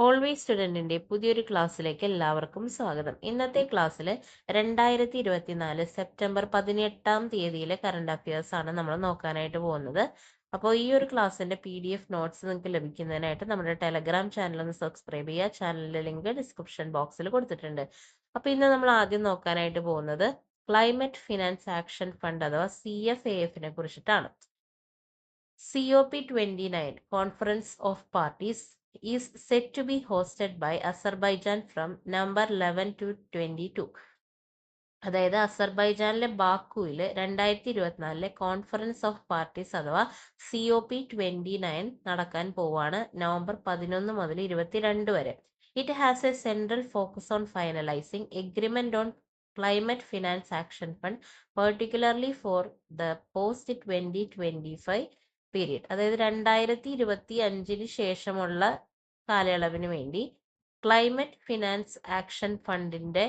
Always സ്റ്റുഡൻറ്റിൻ്റെ പുതിയൊരു ക്ലാസ്സിലേക്ക് എല്ലാവർക്കും സ്വാഗതം. ഇന്നത്തെ ക്ലാസ്സിൽ 2024 സെപ്റ്റംബർ 18 തീയതിയിലെ കറണ്ട് അഫയേഴ്സ് ആണ് നമ്മൾ നോക്കാനായിട്ട് പോകുന്നത്. അപ്പോൾ ഈ ഒരു ക്ലാസ്സിൻ്റെ PDF നോട്ട്സ് നിങ്ങൾക്ക് ലഭിക്കുന്നതിനായിട്ട് നമ്മുടെ ടെലഗ്രാം ചാനൽ ഒന്ന് സബ്സ്ക്രൈബ് ചെയ്യുക. ചാനലിൻ്റെ ലിങ്ക് ഡിസ്ക്രിപ്ഷൻ ബോക്സിൽ കൊടുത്തിട്ടുണ്ട്. അപ്പോൾ ഇന്ന് നമ്മൾ ആദ്യം നോക്കാനായിട്ട് പോകുന്നത് ക്ലൈമറ്റ് ഫിനാൻസ് ആക്ഷൻ ഫണ്ട് അഥവാ CFAF കുറിച്ചിട്ടാണ്. COP29 Conference of Parties is set to be hosted by Azerbaijan from November 11 to 22. അതായത് അസർബൈജാനിലെ ബാക്കുവിൽ 2024 കോൺഫറൻസ് ഓഫ് പാർട്ടീസ് അഥവാ COP29 നടക്കാൻ പോവാണ് നവംബർ 11 മുതൽ 22 വരെ. It has a central focus on finalising agreement on climate finance action fund particularly for the post 2025 period. അതായത് 2025 ശേഷമുള്ള കാലയളവിന് വേണ്ടി ക്ലൈമറ്റ് ഫിനാൻസ് ആക്ഷൻ ഫണ്ടിന്റെ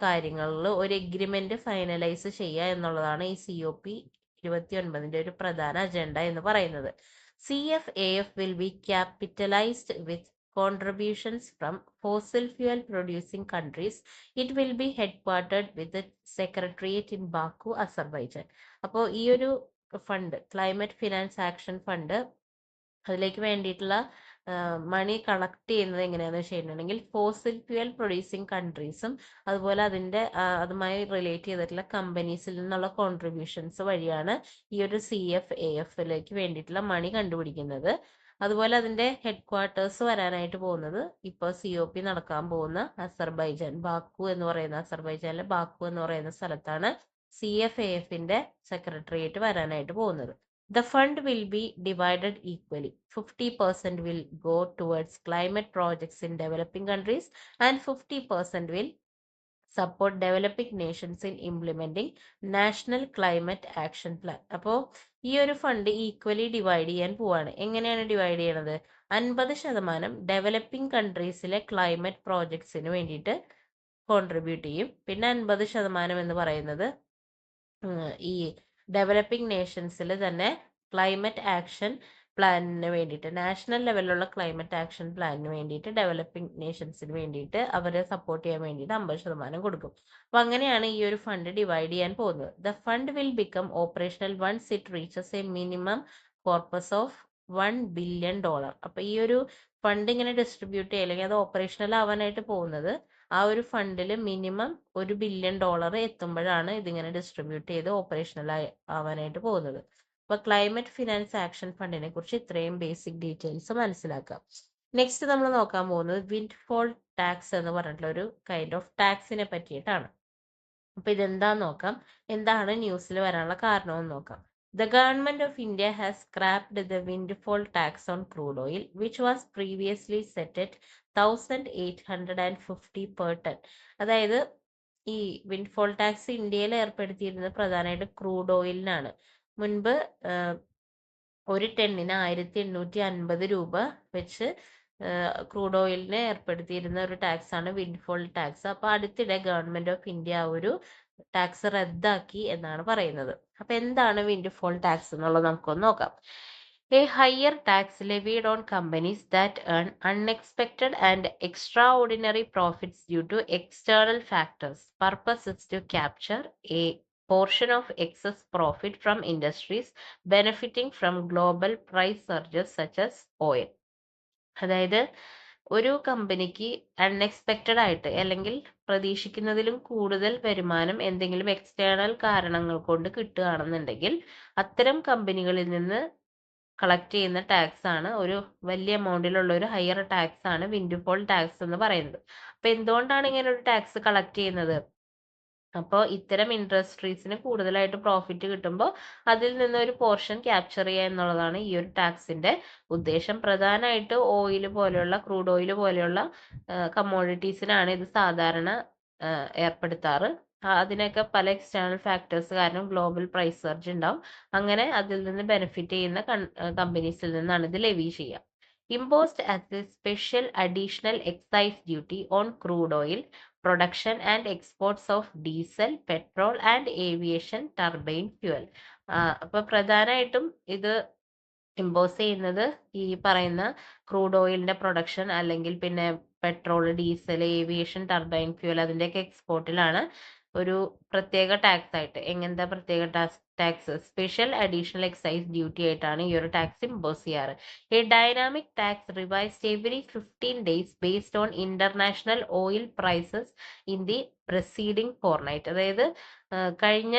കാര്യങ്ങളിൽ ഒരു എഗ്രിമെന്റ് ഫൈനലൈസ് ചെയ്യുക എന്നുള്ളതാണ് ഈ COP29 ഒരു പ്രധാന അജണ്ട എന്ന് പറയുന്നത്. CFAF will be capitalized with contributions from fossil fuel producing countries. It will be headquartered with the secretariat in Baku, Azerbaijan. അപ്പോൾ ഈ ഒരു fund climate finance action fund അതിലേക്ക് വേണ്ടിയിട്ടുള്ള മണി കളക്ട് ചെയ്യുന്നത് എങ്ങനെയാണെന്ന് വെച്ചിട്ടുണ്ടെങ്കിൽ ഫോസിൽ ഫ്യൂൽ പ്രൊഡ്യൂസിങ് കൺട്രീസും അതുപോലെ അതുമായി റിലേറ്റ് ചെയ്തിട്ടുള്ള കമ്പനീസിൽ നിന്നുള്ള കോൺട്രിബ്യൂഷൻസ് വഴിയാണ് ഈ ഒരു CFAF വേണ്ടിയിട്ടുള്ള മണി കണ്ടുപിടിക്കുന്നത്. അതുപോലെ അതിന്റെ ഹെഡ് ക്വാർട്ടേഴ്സ് വരാനായിട്ട് പോകുന്നത് ഇപ്പോൾ COP നടക്കാൻ പോകുന്ന അസർബൈജാൻ ബാക്കു എന്ന് പറയുന്ന അസർബൈജാനിലെ ബാക്കു എന്ന് പറയുന്ന സ്ഥലത്താണ് CFAF സെക്രട്ടേറിയറ്റ് വരാനായിട്ട് പോകുന്നത്. The fund will be divided equally. 50% will go towards climate projects in developing countries and 50% will support developing nations in implementing National Climate Action Plan. അപ്പോൾ ഈ ഒരു ഫണ്ട് ഈക്വലി ഡിവൈഡ് ചെയ്യാൻ പോവാണ്. എങ്ങനെയാണ് ഡിവൈഡ് ചെയ്യണത്? 50% developing കൺട്രീസിലെ climate പ്രോജക്ട്സിന് വേണ്ടിയിട്ട് contribute ചെയ്യും. പിന്നെ 50% എന്ന് പറയുന്നത് ഈ ഡെവലപ്പിംഗ് നേഷൻസിൽ തന്നെ ക്ലൈമറ്റ് ആക്ഷൻ പ്ലാനിന് വേണ്ടിയിട്ട് നാഷണൽ ലെവലിലുള്ള ക്ലൈമറ്റ് ആക്ഷൻ പ്ലാനിന് വേണ്ടിയിട്ട് ഡെവലപ്പിംഗ് നേഷൻസിന് വേണ്ടിയിട്ട് അവരെ സപ്പോർട്ട് ചെയ്യാൻ വേണ്ടിയിട്ട് 50% കൊടുക്കും. അപ്പൊ അങ്ങനെയാണ് ഈ ഒരു ഫണ്ട് ഡിവൈഡ് ചെയ്യാൻ പോകുന്നത്. The fund will become operational once it reaches a minimum corpus of $1 billion. അപ്പൊ ഈ ഒരു ഫണ്ട് ഇങ്ങനെ ഡിസ്ട്രിബ്യൂട്ട് ചെയ്യുക അല്ലെങ്കിൽ അത് ഓപ്പറേഷണൽ ആവാനായിട്ട് പോകുന്നത് ആ ഒരു ഫണ്ടിൽ മിനിമം $1 billion എത്തുമ്പോഴാണ് ഇതിങ്ങനെ ഡിസ്ട്രിബ്യൂട്ട് ചെയ്ത് ഓപ്പറേഷണൽ ആവാനായിട്ട് പോകുന്നത്. അപ്പൊ ക്ലൈമറ്റ് ഫിനാൻസ് ആക്ഷൻ ഫണ്ടിനെ കുറിച്ച് ഇത്രയും ബേസിക് ഡീറ്റെയിൽസ് മനസ്സിലാക്കാം. നെക്സ്റ്റ് നമ്മൾ നോക്കാൻ പോകുന്നത് വിൻഡ്ഫോൾ ടാക്സ് എന്ന് പറഞ്ഞിട്ടുള്ള ഒരു കൈൻഡ് ഓഫ് ടാക്സിനെ പറ്റിയിട്ടാണ്. അപ്പൊ ഇതെന്താന്ന് നോക്കാം, എന്താണ് ന്യൂസിൽ വരാനുള്ള കാരണമെന്ന് നോക്കാം. The government of India has scrapped the windfall tax on crude oil, which was previously set at 1,850 per ton. അതായത് ഈ വിൻഡ്ഫോൾ ടാക്സ് ഇന്ത്യയിൽ ഏർപ്പെടുത്തിയിരുന്നത് പ്രധാനമായിട്ട് ക്രൂഡ് ഓയിലിനാണ്. മുൻപ് ഒരു ടണ്ണിന് 1,850 രൂപ വെച്ച് ക്രൂഡ് ഓയിലിന് ഏർപ്പെടുത്തിയിരുന്ന ഒരു ടാക്സ് ആണ് വിൻഡ്ഫോൾ ടാക്സ്. അപ്പൊ അടുത്തിടെ ഗവൺമെന്റ് ഓഫ് ഇന്ത്യ ഒരു ടാക്സ് റദ്ദാക്കി എന്നാണ് പറയുന്നത്. അപ്പൊ എന്താണ് വിൻഡ്ഫോൾ ടാക്സ് എന്നുള്ളത് നമുക്കൊന്ന് നോക്കാം. A higher tax levied on companies that earn unexpected and extraordinary profits due to external factors. Purpose is to capture a portion of excess profit from industries benefiting from global price surges such as oil. അതായത് ഒരു കമ്പനിക്ക് unexpected ആയിട്ട് അല്ലെങ്കിൽ പ്രതീക്ഷിക്കുന്നതിലും കൂടുതൽ വരുമാനം എന്തെങ്കിലും external കാരണങ്ങൾ കൊണ്ട് കിട്ടുകയാണെന്നുണ്ടെങ്കിൽ അത്തരം കമ്പനികളിൽ നിന്ന് കളക്ട് ചെയ്യുന്ന ടാക്സ് ആണ്, ഒരു വലിയ എമൗണ്ടിലുള്ള ഒരു ഹയർ ടാക്സ് ആണ് വിൻഡ്ഫോൾ ടാക്സ് എന്ന് പറയുന്നത്. അപ്പൊ എന്തുകൊണ്ടാണ് ഇങ്ങനെ ഒരു ടാക്സ് കളക്ട് ചെയ്യുന്നത്? അപ്പോൾ ഇത്തരം ഇൻഡസ്ട്രീസിന് കൂടുതലായിട്ട് പ്രോഫിറ്റ് കിട്ടുമ്പോൾ അതിൽ നിന്ന് ഒരു പോർഷൻ ക്യാപ്ചർ ചെയ്യുക എന്നുള്ളതാണ് ഈ ഒരു ടാക്സിന്റെ ഉദ്ദേശം. പ്രധാനമായിട്ട് ഓയിൽ പോലെയുള്ള ക്രൂഡ് ഓയിൽ പോലെയുള്ള കമ്മോഡിറ്റീസിനാണ് ഇത് സാധാരണ ഏർപ്പെടുത്താറ്. അതിനൊക്കെ പല എക്സ്റ്റേണൽ ഫാക്ടേഴ്സ് കാരണം ഗ്ലോബൽ പ്രൈസ് സർജ് ഉണ്ടാവും. അങ്ങനെ അതിൽ നിന്ന് ബെനിഫിറ്റ് ചെയ്യുന്ന കമ്പനീസിൽ നിന്നാണ് ഇത് ലെവി ചെയ്യുക. Imposed as a special additional excise duty on crude oil production and exports of diesel, petrol and aviation turbine fuel. അപ്പൊ പ്രധാനമായിട്ടും ഇത് ഇമ്പോസ് ചെയ്യുന്നത് ഈ പറയുന്ന ക്രൂഡ് ഓയിലിന്റെ പ്രൊഡക്ഷൻ അല്ലെങ്കിൽ പിന്നെ petrol, diesel, aviation, turbine fuel അതിന്റെയൊക്കെ എക്സ്പോർട്ടിലാണ് ഒരു പ്രത്യേക ടാക്സ് ആയിട്ട്. എങ്ങനത്തെ പ്രത്യേക tax? Special additional excise duty ആയിട്ടാണ് ഈ ഒരു ടാക്സ് ഇമ്പോസ് ചെയ്യാറ്. A dynamic tax revised every 15 days based on international oil prices in the preceding fortnight. അതായത് കഴിഞ്ഞ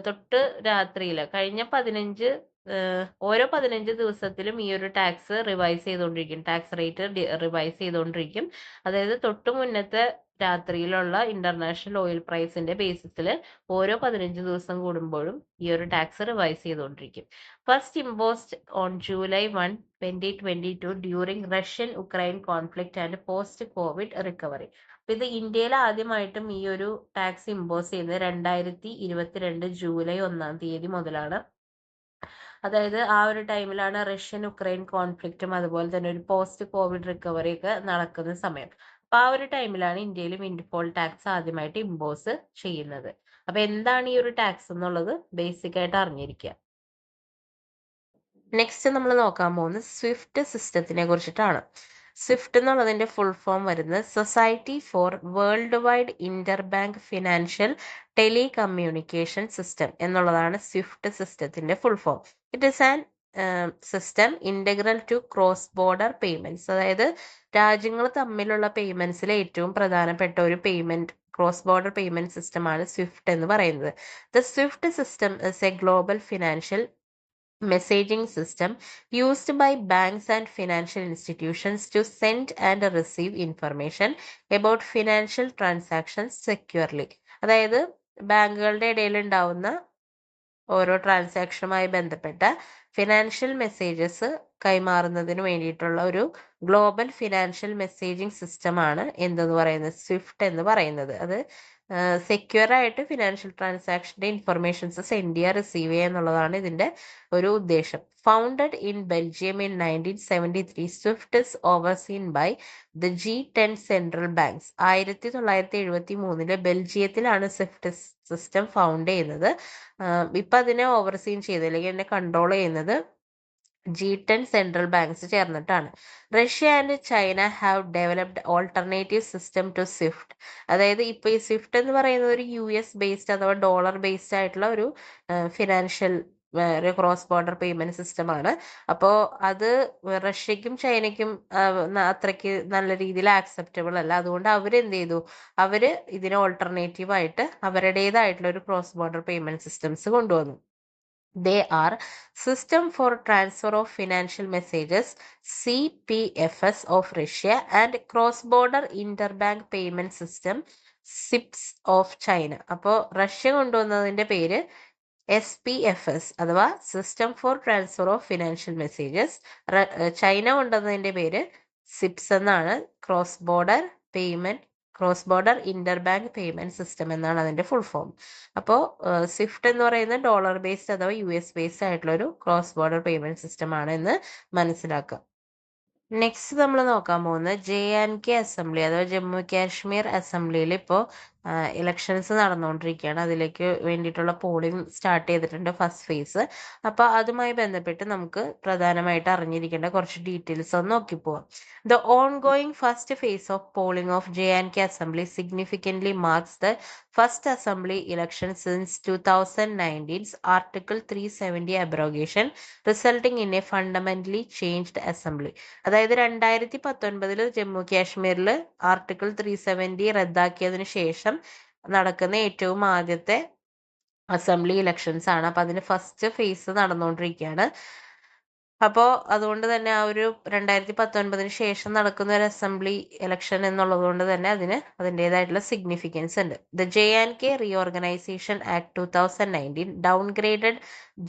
തൊട്ട് രാത്രിയിൽ കഴിഞ്ഞ 15 ഓരോ 15 ദിവസത്തിലും ഈ ഒരു ടാക്സ് റിവൈസ് ചെയ്തുകൊണ്ടിരിക്കും. ടാക്സ് റേറ്റ് റിവൈസ് ചെയ്തുകൊണ്ടിരിക്കും. അതായത് തൊട്ട് മുന്നത്തെ രാത്രിയിലുള്ള ഇന്റർനാഷണൽ ഓയിൽ പ്രൈസിന്റെ ബേസിസിൽ ഓരോ 15 ദിവസം കൂടുമ്പോഴും ഈ ഒരു ടാക്സ് റിവൈസ് ചെയ്തുകൊണ്ടിരിക്കും. First imposed on July 1, 2022 during Russian Ukraine conflict and post Covid recovery. അപ്പൊ ഇത് ഇന്ത്യയിൽ ആദ്യമായിട്ടും ഈ ഒരു ടാക്സ് ഇമ്പോസ് ചെയ്യുന്നത് 2022 ജൂലൈ 1 മുതലാണ്. അതായത് ആ ഒരു ടൈമിലാണ് റഷ്യൻ ഉക്രൈൻ കോൺഫ്ലിക്റ്റും അതുപോലെ തന്നെ ഒരു പോസ്റ്റ് കോവിഡ് റിക്കവറി ഒക്കെ നടക്കുന്ന സമയം. അപ്പൊ ആ ഒരു ടൈമിലാണ് ഇന്ത്യയിൽ വിൻഡ്ഫോൾ ടാക്സ് ആദ്യമായിട്ട് ഇമ്പോസ് ചെയ്യുന്നത്. അപ്പൊ എന്താണ് ഈ ഒരു ടാക്സ് എന്നുള്ളത് ബേസിക് ആയിട്ട് അറിഞ്ഞിരിക്കുക. നെക്സ്റ്റ് നമ്മൾ നോക്കാൻ പോകുന്നത് സ്വിഫ്റ്റ് സിസ്റ്റത്തിനെ കുറിച്ചിട്ടാണ്. സ്വിഫ്റ്റ് എന്നുള്ളതിന്റെ ഫുൾ ഫോം വരുന്നത് society for world wide inter bank financial telecommunication system എന്നുള്ളതാണ് സ്വിഫ്റ്റ് സിസ്റ്റത്തിന്റെ full form. It is an system integral to cross border payments. അതായത് രാജ്യങ്ങൾ തമ്മിലുള്ള പേയ്മെന്റ്സിലെ ഏറ്റവും പ്രധാനപ്പെട്ട ഒരു പേയ്മെന്റ് ക്രോസ് ബോർഡർ പേയ്മെന്റ് സിസ്റ്റമാണ് സ്വിഫ്റ്റ് എന്ന് പറയുന്നത്. The swift system is a global financial messaging system used by banks and financial institutions to send and receive information about financial transactions securely. അതായത് ബാങ്കുകളുടെ ഇടയിൽ ഉണ്ടാവുന്ന ഓരോ ട്രാൻസാക്ഷനുമായി ബന്ധപ്പെട്ട ഫിനാൻഷ്യൽ മെസ്സേജസ് കൈമാറുന്നതിന് വേണ്ടിയിട്ടുള്ള ഒരു ഗ്ലോബൽ ഫിനാൻഷ്യൽ മെസ്സേജിംഗ് സിസ്റ്റമാണ് എന്തെന്ന് പറയുന്നത് സ്വിഫ്റ്റ് എന്ന് പറയുന്നത്. അത് സെക്യൂർ ആയിട്ട് ഫിനാൻഷ്യൽ ട്രാൻസാക്ഷന്റെ ഇൻഫർമേഷൻസ് സെൻഡ് ചെയ്യുക, റിസീവ് ചെയ്യുക എന്നുള്ളതാണ് ഇതിന്റെ ഒരു ഉദ്ദേശം. Founded in Belgium in 1973, SWIFT is overseen by the G10 central banks. 1973 ബെൽജിയത്തിലാണ് സ്വിഫ്റ്റ് സിസ്റ്റം ഫൗണ്ട് ചെയ്യുന്നത്. ഇപ്പൊ അതിനെ ഓവർസീൻ ചെയ്ത് അല്ലെങ്കിൽ അതിനെ കൺട്രോൾ ചെയ്യുന്നത് G10 സെൻട്രൽ ബാങ്ക്സ് ചേർന്നിട്ടാണ്. Russia and China have developed alternative system to swift. അതായത് ഇപ്പൊ ഈ സ്വിഫ്റ്റ് എന്ന് പറയുന്നത് ഒരു US ബേസ്ഡ് അഥവാ ഡോളർ ബേസ്ഡ് ആയിട്ടുള്ള ഒരു ഫിനാൻഷ്യൽ ഒരു ക്രോസ് ബോർഡർ പേയ്മെന്റ് സിസ്റ്റമാണ്. അപ്പോൾ അത് റഷ്യക്കും ചൈനയ്ക്കും അത്രയ്ക്ക് നല്ല രീതിയിൽ ആക്സെപ്റ്റബിൾ അല്ല. അതുകൊണ്ട് അവരെന്ത് ചെയ്തു? അവര് ഇതിന് ഓൾട്ടർനേറ്റീവ് ആയിട്ട് അവരുടേതായിട്ടുള്ള ഒരു ക്രോസ് ബോർഡർ പേയ്മെന്റ് സിസ്റ്റംസ് കൊണ്ടുവന്നു. They are System for Transfer of Financial Messages CPFS of Russia and Cross-Border Interbank Payment System SIPS of China. അപ്പോൾ റഷ്യ കൊണ്ടുവന്നതിന്റെ പേര് SPFS അഥവാ system for transfer of financial messages. China കൊണ്ടുവന്നതിന്റെ പേര് CIPS എന്നാണ്. Cross border interbank payment system എന്നാണ് അതിന്റെ full form. അപ്പോൾ സ്വിഫ്റ്റ് എന്ന് പറയുന്നത് ഡോളർ ബേസ്ഡ് അഥവാ US ബേസ്ഡ് ആയിട്ടുള്ള ഒരു ക്രോസ് ബോർഡർ പേയ്മെന്റ് സിസ്റ്റം ആണ് എന്ന് മനസ്സിലാക്കുക. നെക്സ്റ്റ് നമ്മൾ നോക്കാൻ പോകുന്നത് JNK അസംബ്ലി അഥവാ ജമ്മു കാശ്മീർ അസംബ്ലിയിൽ ഇപ്പോൾ ഇലക്ഷൻസ് നടന്നുകൊണ്ടിരിക്കുകയാണ്. അതിലേക്ക് വേണ്ടിയിട്ടുള്ള പോളിംഗ് സ്റ്റാർട്ട് ചെയ്തിട്ടുണ്ട്, ഫസ്റ്റ് ഫേസ്. അപ്പോൾ അതുമായി ബന്ധപ്പെട്ട് നമുക്ക് പ്രധാനമായിട്ട് അറിഞ്ഞിരിക്കേണ്ട കുറച്ച് ഡീറ്റെയിൽസ് ഒന്ന് നോക്കിപ്പോവാം. The ongoing first phase of polling of JNK assembly significantly marks the first assembly election since 2019's Article 370 abrogation resulting in a fundamentally changed assembly. അതായത് 2019 ജമ്മു കാശ്മീരിൽ ആർട്ടിക്കിൾ 370 റദ്ദാക്കിയതിനു ശേഷം നടക്കുന്ന ഏറ്റവും ആദ്യത്തെ അസംബ്ലി ഇലക്ഷൻസ് ആണ്. അപ്പൊ അതിന് ഫസ്റ്റ് ഫേസ് നടന്നുകൊണ്ടിരിക്കുകയാണ്. അപ്പോൾ അതുകൊണ്ട് തന്നെ ആ ഒരു 2019 ശേഷം നടക്കുന്ന ഒരു അസംബ്ലി ഇലക്ഷൻ എന്നുള്ളത് കൊണ്ട് തന്നെ അതിന് അതിൻ്റെതായിട്ടുള്ള സിഗ്നിഫിക്കൻസ് ഉണ്ട്. The JNK reorganisation act 2019 downgraded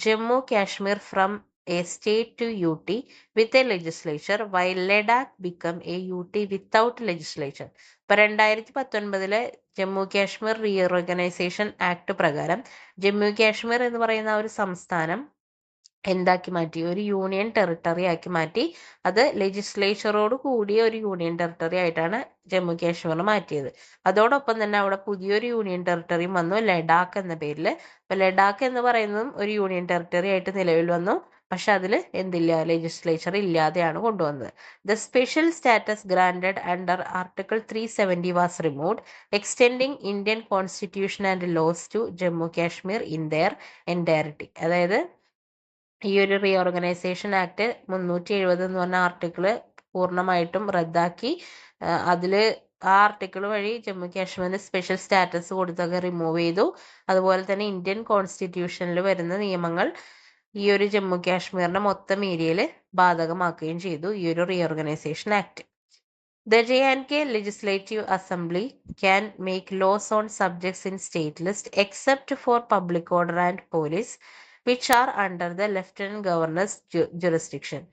Jammu Kashmir from a state to UT with a legislature while Ladakh become a UT without legislature. ഇപ്പൊ 2019 ജമ്മു കാശ്മീർ റീഓർഗനൈസേഷൻ ആക്ട് പ്രകാരം ജമ്മു കാശ്മീർ എന്ന് പറയുന്ന ഒരു സംസ്ഥാനം എന്താക്കി മാറ്റി? ഒരു യൂണിയൻ ടെറിട്ടറി ആക്കി മാറ്റി. അത് ലെജിസ്ലേച്ചറോട് കൂടിയ ഒരു യൂണിയൻ ടെറിട്ടറി ആയിട്ടാണ് ജമ്മു കാശ്മീർ മാറ്റിയത്. അതോടൊപ്പം തന്നെ അവിടെ പുതിയൊരു യൂണിയൻ ടെറിട്ടറിയും വന്നു, ലഡാക്ക് എന്ന പേരിൽ. അപ്പൊ ലഡാക്ക് എന്ന് പറയുന്നതും ഒരു യൂണിയൻ ടെറിട്ടറി ആയിട്ട് നിലവിൽ വന്നു. പക്ഷെ അതിൽ എന്തില്ല, ലെജിസ്ലേച്ചർ ഇല്ലാതെയാണ് കൊണ്ടുവന്നത്. The special status granted under article 370 was removed, extending Indian constitution and laws to Jammu Kashmir in their entirety. അതായത് ഈ ഒരു റീഓർഗനൈസേഷൻ ആക്ട് 370 എന്ന് പറഞ്ഞ ആർട്ടിക്കിള് പൂർണ്ണമായിട്ടും റദ്ദാക്കി. അതില് ആ ആർട്ടിക്കിൾ വഴി ജമ്മു കാശ്മീരിന് സ്പെഷ്യൽ സ്റ്റാറ്റസ് കൊടുത്തൊക്കെ റിമൂവ് ചെയ്തു. അതുപോലെ തന്നെ ഇന്ത്യൻ കോൺസ്റ്റിറ്റ്യൂഷനിൽ വരുന്ന നിയമങ്ങൾ ഈ ഒരു ജമ്മു കാശ്മീരിന്റെ മൊത്തം ഏരിയയിൽ ബാധകമാക്കുകയും ചെയ്തു ഈ ഒരു reorganisation act. The J&K Legislative Assembly can make laws on subjects in state list except for public order and police, which are under the Lieutenant Governor's jurisdiction.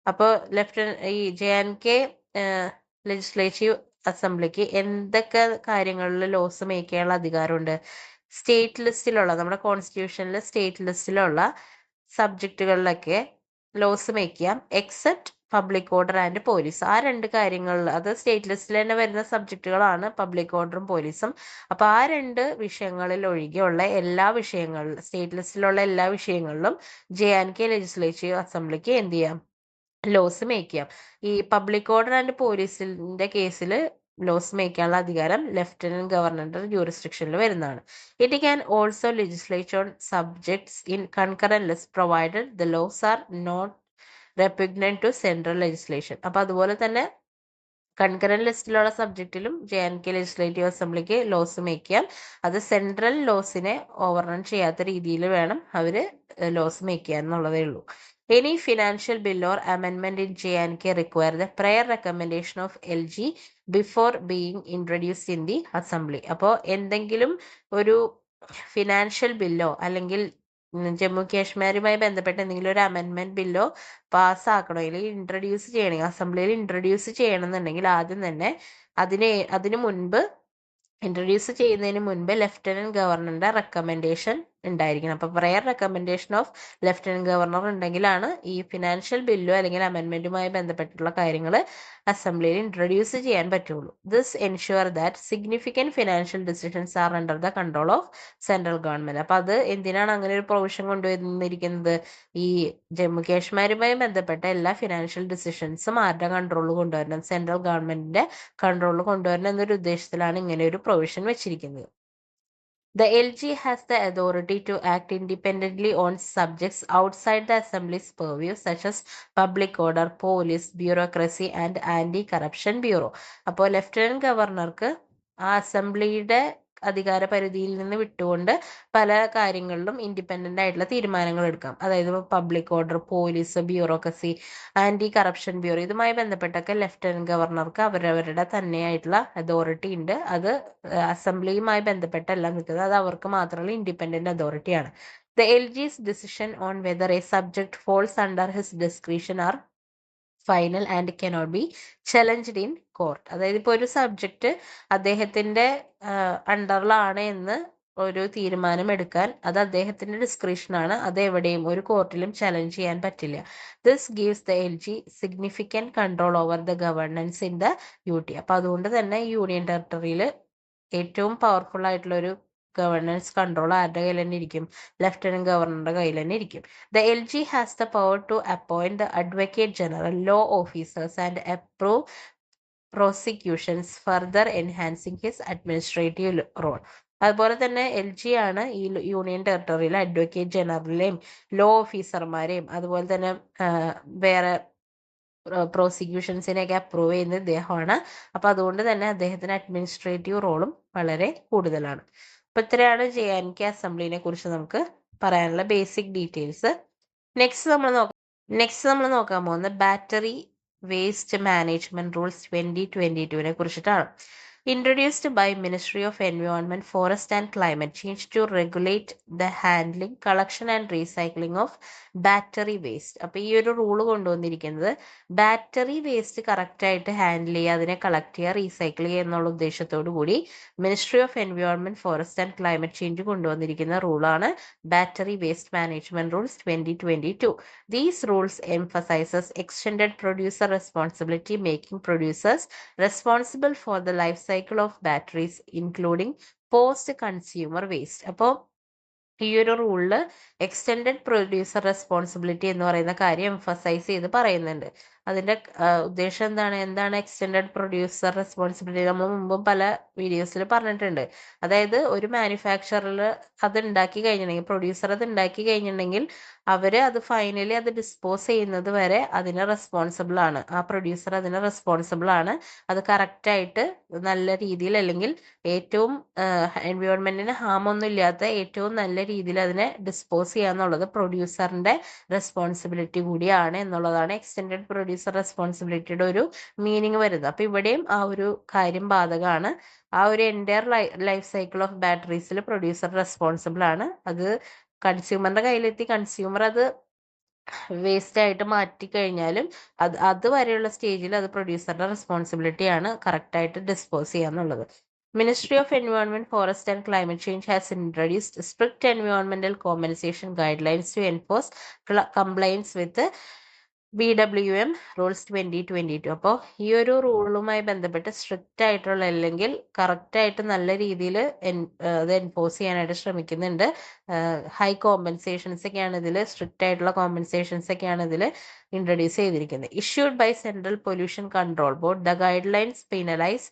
അപ്പോൾ ഈ JNK ലെജിസ്ലേറ്റീവ് അസംബ്ലിക്ക് എന്തൊക്കെ കാര്യങ്ങളിൽ ലോസ് മേക്ക് ചെയ്യാനുള്ള അധികാരമുണ്ട്? State ലിസ്റ്റിലുള്ള, നമ്മുടെ കോൺസ്റ്റിറ്റ്യൂഷനിൽ state ലിസ്റ്റിലുള്ള സബ്ജക്റ്റുകളിലൊക്കെ loss make ചെയ്യാം, except public order and police. ആ രണ്ട് കാര്യങ്ങളിൽ, അത് സ്റ്റേറ്റ് ലിസ്റ്റിൽ തന്നെ വരുന്ന സബ്ജക്റ്റുകളാണ് പബ്ലിക് ഓർഡറും പോലീസും. അപ്പൊ ആ രണ്ട് വിഷയങ്ങളിൽ ഒഴികെയുള്ള എല്ലാ വിഷയങ്ങളിലും, സ്റ്റേറ്റ് ലിസ്റ്റിലുള്ള എല്ലാ വിഷയങ്ങളിലും JNK ലെജിസ്ലേറ്റീവ് അസംബ്ലിക്ക് എന്ത് ചെയ്യാം, ലോസ് മേക്ക് ചെയ്യാം. ഈ പബ്ലിക് ഓർഡർ ആൻഡ് പോലീസിന്റെ കേസിൽ ലോസ് മേക്ക് ചെയ്യാനുള്ള അധികാരം ലെഫ്റ്റനന്റ് ഗവർണറുടെ ജൂറിസ്ഡിക്ഷനിൽ വരുന്നതാണ്. It can also legislate on subjects in concurrent list provided the laws are not repugnant to central legislation. അപ്പൊ അതുപോലെ തന്നെ കൺകറന്റ് ലിസ്റ്റിലുള്ള സബ്ജക്റ്റിലും JNK ലെജിസ്ലേറ്റീവ് അസംബ്ലിക്ക് ലോസ് മേക്ക് ചെയ്യാം. അത് സെൻട്രൽ ലോസിനെ ഓവർറൺ ചെയ്യാത്ത രീതിയിൽ വേണം അവര് ലോസ് മേക്ക് ചെയ്യാൻ എന്നുള്ളതേ ഉള്ളൂ. Any financial bill or amendment in JNK require the prior recommendation of LG before being introduced in the assembly. അപ്പോൾ എന്തെങ്കിലും ഒരു ഫിനാൻഷ്യൽ ബില്ലോ അല്ലെങ്കിൽ ജമ്മു കാശ്മീരുമായി ബന്ധപ്പെട്ട എന്തെങ്കിലും ഒരു അമെൻമെന്റ് ബില്ലോ പാസ്സാക്കണോ അല്ലെങ്കിൽ ഇൻട്രൊഡ്യൂസ് ചെയ്യണമെങ്കിൽ, അസംബ്ലിയിൽ ഇൻട്രൊഡ്യൂസ് ചെയ്യണമെന്നുണ്ടെങ്കിൽ ആദ്യം തന്നെ അതിന് മുൻപ്, ഇൻട്രൊഡ്യൂസ് ചെയ്യുന്നതിന് മുൻപ് ലെഫ്റ്റനന്റ് ഗവർണറുടെ റെക്കമെൻഡേഷൻ ഉണ്ടായിരിക്കണം. അപ്പൊ prior recommendation of lieutenant governor ഉണ്ടെങ്കിലാണ് ഈ ഫിനാൻഷ്യൽ ബില്ലോ അല്ലെങ്കിൽ അമെൻമെന്റുമായി ബന്ധപ്പെട്ടുള്ള കാര്യങ്ങൾ അസംബ്ലിയിൽ ഇൻട്രൊഡ്യൂസ് ചെയ്യാൻ പറ്റുള്ളൂ. This ensure that significant financial decisions are under the control of central government. അപ്പൊ അത് എന്തിനാണ് അങ്ങനെ ഒരു പ്രൊവിഷൻ കൊണ്ടുവന്നിരിക്കുന്നത്? ഈ ജമ്മു കാശ്മീരുമായി ബന്ധപ്പെട്ട എല്ലാ ഫിനാൻഷ്യൽ ഡിസിഷൻസും ആരുടെ കൺട്രോളിൽ കൊണ്ടുവരണം? സെൻട്രൽ ഗവൺമെന്റിന്റെ കൺട്രോളിൽ കൊണ്ടുവരണം എന്നൊരു ഉദ്ദേശത്തിലാണ് ഇങ്ങനെ ഒരു പ്രൊവിഷൻ വെച്ചിരിക്കുന്നത്. The LG has the authority to act independently on subjects outside the Assembly's purview, such as public order, police, bureaucracy, and anti-corruption bureau. അപ്പോൾ ലെഫ്റ്റനന്റ് ഗവർണർക്ക് ആ അസംബ്ലിയുടെ അധികാര പരിധിയിൽ നിന്ന് വിട്ടുകൊണ്ട് പല കാര്യങ്ങളിലും ഇൻഡിപെൻഡന്റ് ആയിട്ടുള്ള തീരുമാനങ്ങൾ എടുക്കാം. അതായത് public order, police, bureaucracy, anti corruption bureau, ഇതുമായി ബന്ധപ്പെട്ടൊക്കെ ലെഫ്റ്റനന്റ് ഗവർണർക്ക് അവരവരുടെ തന്നെയായിട്ടുള്ള അതോറിറ്റി ഉണ്ട്. അത് അസംബ്ലിയുമായി ബന്ധപ്പെട്ടല്ല നിൽക്കുന്നത്, അത് അവർക്ക് മാത്രമുള്ള independent അതോറിറ്റിയാണ്. The LG's decision on whether a subject falls under his discretion are final and cannot be challenged in court. അതായത് ഇപ്പോൾ ഒരു സബ്ജക്റ്റ് അദ്ദേഹത്തിന്റെ അണ്ടറിലാണ് എന്ന് ഒരു തീരുമാനം എടുക്കാൻ അത് അദ്ദേഹത്തിന്റെ ഡിസ്ക്രിപ്ഷനാണ്. അത് എവിടെയും ഒരു കോർട്ടിലും ചലഞ്ച് ചെയ്യാൻ പറ്റില്ല. This gives the LG significant control over the governance in the UT. അപ്പൊ അതുകൊണ്ട് തന്നെ യൂണിയൻ ടെറിട്ടറിയിൽ ഏറ്റവും പവർഫുൾ ആയിട്ടുള്ള ഒരു ഗവർണൻസ് കൺട്രോൾ ആരുടെ കയ്യിൽ തന്നെ ഇരിക്കും? ലെഫ്റ്റനന്റ് ഗവർണറുടെ കയ്യിൽ തന്നെ ഇരിക്കും. The LG has the power to appoint the Advocate General, law officers, and approve prosecutions, further enhancing his administrative role. അതുപോലെ തന്നെ LG ആണ് ഈ യൂണിയൻ ടെറിട്ടറിയിലെ അഡ്വക്കേറ്റ് ജനറലിനെയും ലോ ഓഫീസർമാരെയും അതുപോലെ തന്നെ വേറെ പ്രോസിക്യൂഷൻസിനെയൊക്കെ അപ്രൂവ് ചെയ്യുന്ന ഇദ്ദേഹമാണ്. അപ്പൊ അതുകൊണ്ട് തന്നെ അദ്ദേഹത്തിന് അഡ്മിനിസ്ട്രേറ്റീവ് റോളും വളരെ കൂടുതലാണ്. അപ്പൊ ഇത്രയാണ് JNK അസംബ്ലിനെ കുറിച്ച് നമുക്ക് പറയാനുള്ള ബേസിക് ഡീറ്റെയിൽസ്. നെക്സ്റ്റ് നമ്മൾ നോക്കാൻ പോകുന്നത് ബാറ്ററി വേസ്റ്റ് മാനേജ്മെന്റ് റൂൾസ് 2022 കുറിച്ചിട്ടാണ്. Introduced by Ministry of Environment, Forest and Climate Change to regulate the handling, collection and recycling of battery waste. അപ്പോൾ ഈ ഒരു റൂള് കൊണ്ടുവന്നിരിക്കുന്നത് ബാറ്ററി വേസ്റ്റ് കറക്റ്റ് ആയിട്ട് ഹാൻഡിൽ ചെയ്യുക, അതിനെ കളക്ട് ചെയ്യുക, റീസൈക്കിൾ ചെയ്യുക എന്നുള്ള ഉദ്ദേശത്തോടു കൂടി ministry of environment, forest and climate change കൊണ്ടുവന്നിരിക്കുന്ന റൂളാണ് battery waste management rules 2022. These rules emphasizes extended producer responsibility, making producers responsible for the life cycle of batteries, including post consumer waste. അപ്പോൾ ഈ ഒരു റൂളിൽ extended producer responsibility എന്ന് പറയുന്ന കാര്യം emphasise ചെയ്ത് പറയുന്നുണ്ട്. അതിന്റെ ഉദ്ദേശം എന്താണ് എക്സ്റ്റെൻഡഡ് പ്രൊഡ്യൂസർ റെസ്പോൺസിബിലിറ്റി? നമ്മൾ മുമ്പും പല വീഡിയോസിൽ പറഞ്ഞിട്ടുണ്ട്. അതായത് ഒരു മാനുഫാക്ചറിൽ അത് ഉണ്ടാക്കി കഴിഞ്ഞിട്ടുണ്ടെങ്കിൽ, പ്രൊഡ്യൂസർ അത് ഉണ്ടാക്കി കഴിഞ്ഞിട്ടുണ്ടെങ്കിൽ അവര് അത് ഫൈനലി അത് ഡിസ്പോസ് ചെയ്യുന്നത് വരെ അതിന് റെസ്പോൺസിബിൾ ആണ്. ആ പ്രൊഡ്യൂസർ അതിന് റെസ്പോൺസിബിൾ ആണ്. അത് കറക്റ്റായിട്ട് നല്ല രീതിയിൽ, അല്ലെങ്കിൽ ഏറ്റവും എൻവയോൺമെന്റിന് ഹാം ഒന്നും ഇല്ലാത്ത ഏറ്റവും നല്ല രീതിയിൽ അതിനെ ഡിസ്പോസ് ചെയ്യുക എന്നുള്ളത് പ്രൊഡ്യൂസറിന്റെ റെസ്പോൺസിബിലിറ്റി കൂടിയാണ് എന്നുള്ളതാണ് എക്സ്റ്റെൻഡഡ് പ്രൊഡ്യൂസർ റെസ്പോൺസിബിലിറ്റിയുടെ ഒരു മീനിങ് വരുന്നത്. അപ്പൊ ഇവിടെയും ആ ഒരു കാര്യം ബാധകമാണ്. ആ ഒരു എൻറ്റയർ ലൈഫ് സൈക്കിൾ ഓഫ് ബാറ്ററീസിൽ പ്രൊഡ്യൂസർ റെസ്പോൺസിബിൾ ആണ്. അത് കൺസ്യൂമറിന്റെ കയ്യിലെത്തി കൺസ്യൂമർ അത് വേസ്റ്റ് ആയിട്ട് മാറ്റി കഴിഞ്ഞാലും അതുവരെയുള്ള സ്റ്റേജിൽ അത് പ്രൊഡ്യൂസറുടെ റെസ്പോൺസിബിലിറ്റി ആണ് കറക്റ്റായിട്ട് ഡിസ്പോസ് ചെയ്യാന്നുള്ളത്. Ministry of Environment, Forest and Climate Change has introduced strict environmental compensation guidelines to enforce compliance with BWM rules 2022. അപ്പോൾ ഈ ഒരു റൂളുമായി ബന്ധപ്പെട്ട് സ്ട്രിക്റ്റ് ആയിട്ടുള്ള, അല്ലെങ്കിൽ കറക്റ്റായിട്ട് നല്ല രീതിയിൽ അത് എൻഫോഴ്സ് ചെയ്യാനായിട്ട് ശ്രമിക്കുന്നുണ്ട്. ഹൈ കോമ്പൻസേഷൻസ് ഒക്കെയാണ് ഇതിൽ, സ്ട്രിക്റ്റ് ആയിട്ടുള്ള കോമ്പൻസേഷൻസ് ഒക്കെയാണ് ഇതിൽ ഇൻട്രൊഡ്യൂസ് ചെയ്തിരിക്കുന്നത്. Issued by central pollution control board, the guidelines penalize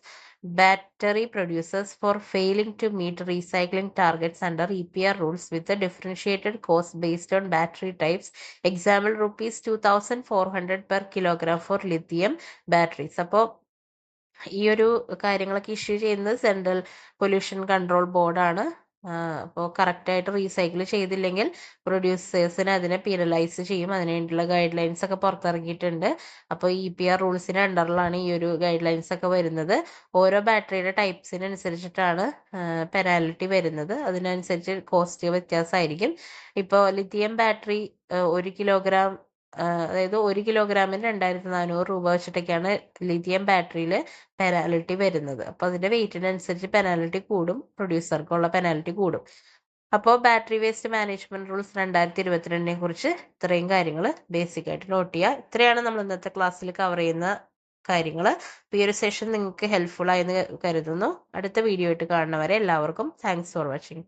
battery producers for failing to meet recycling targets under EPR rules with a differentiated cost based on battery types. Example, rupees 2,400 per kilogram for lithium batteries. അപ്പോൾ ഈ ഒരു കാര്യങ്ങളൊക്കെ issue ചെയ്യുന്നത് central pollution control ബോർഡാണ്. അപ്പോൾ കറക്റ്റായിട്ട് recycle ചെയ്തില്ലെങ്കിൽ പ്രൊഡ്യൂസേഴ്സിന് അതിനെ പീനലൈസ് ചെയ്യും. അതിനുവേണ്ടിയുള്ള ഗൈഡ് ലൈൻസ് ഒക്കെ പുറത്തിറങ്ങിയിട്ടുണ്ട്. അപ്പോൾ EPR റൂൾസിന് അണ്ടറിലാണ് ഈ ഒരു ഗൈഡ് ലൈൻസ് ഒക്കെ വരുന്നത്. ഓരോ ബാറ്ററിയുടെ ടൈപ്സിനനുസരിച്ചിട്ടാണ് പെനാൽറ്റി വരുന്നത്. അതിനനുസരിച്ച് കോസ്റ്റ് വ്യത്യാസമായിരിക്കും. ഇപ്പോൾ ലിത്തിയം ബാറ്ററി 1 കിലോഗ്രാം, അതായത് 1 കിലോഗ്രാമിന് 2,400 രൂപ വെച്ചിട്ടൊക്കെയാണ് ലിഥിയം ബാറ്ററിയിൽ പെനാൽറ്റി വരുന്നത്. അപ്പോൾ അതിന്റെ വെയിറ്റിനനുസരിച്ച് പെനാൽറ്റി കൂടും, പ്രൊഡ്യൂസർക്കുള്ള പെനാൽറ്റി കൂടും. അപ്പോൾ ബാറ്ററി വേസ്റ്റ് മാനേജ്മെന്റ് റൂൾസ് 2022 കുറിച്ച് ഇത്രയും കാര്യങ്ങൾ ബേസിക് ആയിട്ട് നോട്ട് ചെയ്യുക. ഇത്രയാണ് നമ്മൾ ഇന്നത്തെ ക്ലാസ്സിൽ കവർ ചെയ്യുന്ന കാര്യങ്ങൾ. ഈ ഒരു സെഷൻ നിങ്ങൾക്ക് ഹെൽപ്ഫുൾ ആയെന്ന് കരുതുന്നു. അടുത്ത വീഡിയോ ആയിട്ട് കാണുന്നവരെ എല്ലാവർക്കും താങ്ക്സ് ഫോർ വാച്ചിങ്.